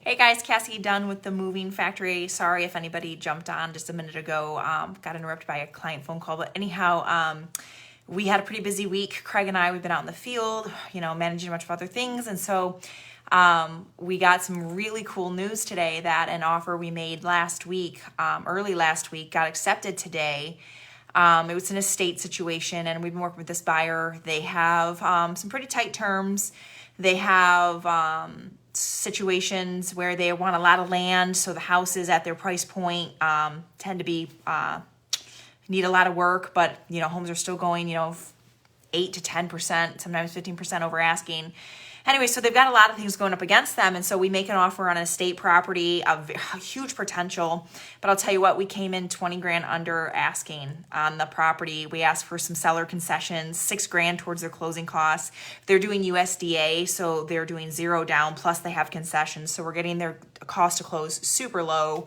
Hey guys, Cassie Dunn with the Moving Factory. Sorry if anybody jumped on just a minute ago. Got interrupted by a client phone call. But anyhow, we had a pretty busy week. Craig and I, we've been out in the field, managing a bunch of other things. And so we got some really cool news today that an offer we made last week, early last week, got accepted today. It was an estate situation, and we've been working with this buyer. They have some pretty tight terms. They have situations where they want a lot of land, so the houses at their price point tend to be need a lot of work, but homes are still going 8 to 10%, sometimes 15% over asking. Anyway, so they've got a lot of things going up against them, and so we make an offer on an estate property of huge potential. But I'll tell you what, we came in 20 grand under asking on the property. We asked for some seller concessions, 6 grand towards their closing costs. They're doing USDA, so they're doing 0 down, plus they have concessions, so we're getting their cost to close super low.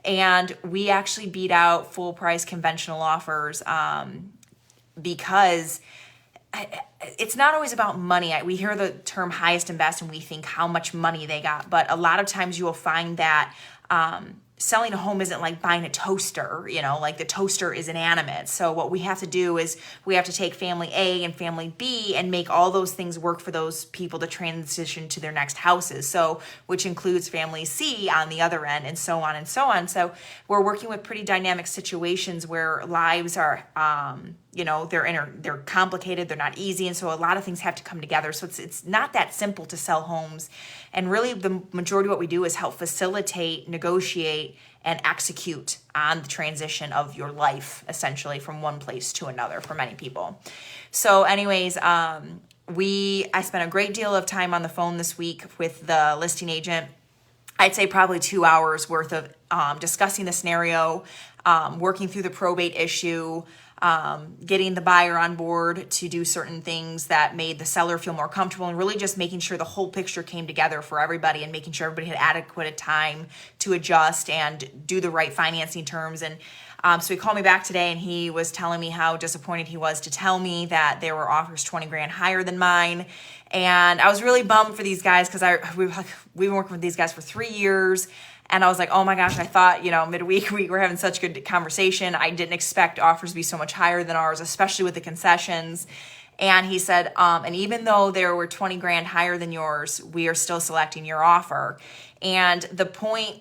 And we actually beat out full price conventional offers because it's not always about money. We hear the term highest and best and we think how much money they got, but a lot of times you will find that selling a home isn't like buying a toaster, like the toaster is inanimate. So what we have to do is we have to take family A and family B and make all those things work for those people to transition to their next houses. So, which includes family C on the other end, and so on and so on. So we're working with pretty dynamic situations where lives are, they're complicated, they're not easy. And so a lot of things have to come together. So it's not that simple to sell homes. And really the majority of what we do is help facilitate, negotiate, and execute on the transition of your life, essentially from one place to another for many people. So anyways, I spent a great deal of time on the phone this week with the listing agent. I'd say probably 2 hours worth of discussing the scenario, working through the probate issue, getting the buyer on board to do certain things that made the seller feel more comfortable, and really just making sure the whole picture came together for everybody and making sure everybody had adequate time to adjust and do the right financing terms. And so he called me back today and he was telling me how disappointed he was to tell me that there were offers 20 grand higher than mine. And I was really bummed for these guys because we've been working with these guys for 3 years. And I was like, oh my gosh, I thought, midweek we were having such good conversation. I didn't expect offers to be so much higher than ours, especially with the concessions. And he said, and even though there were 20 grand higher than yours, we are still selecting your offer. And the point,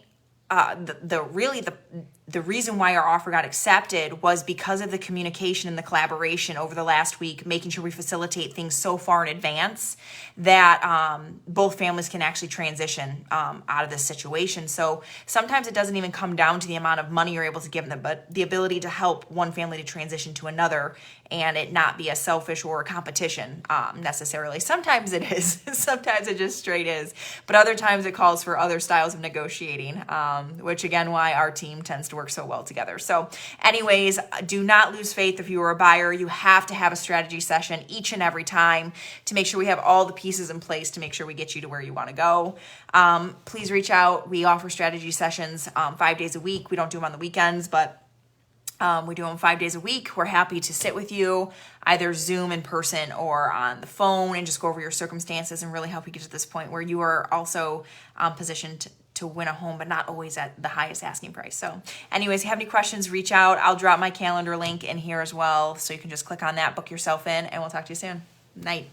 the reason why our offer got accepted was because of the communication and the collaboration over the last week, making sure we facilitate things so far in advance that both families can actually transition out of this situation. So sometimes it doesn't even come down to the amount of money you're able to give them, but the ability to help one family to transition to another and it not be a selfish or a competition necessarily. Sometimes it is. Sometimes it just straight is. But other times it calls for other styles of negotiating, which again, why our team tends to work so well together. So anyways, do not lose faith. If you are a buyer, you have to have a strategy session each and every time to make sure we have all the pieces in place to make sure we get you to where you want to go. Please reach out. We offer strategy sessions 5 days a week. We don't do them on the weekends, but we do them 5 days a week. We're happy to sit with you, either Zoom in person or on the phone, and just go over your circumstances and really help you get to this point where you are also positioned to win a home, but not always at the highest asking price. So anyways, if you have any questions, reach out. I'll drop my calendar link in here as well, so you can just click on that, book yourself in, and we'll talk to you soon. Night.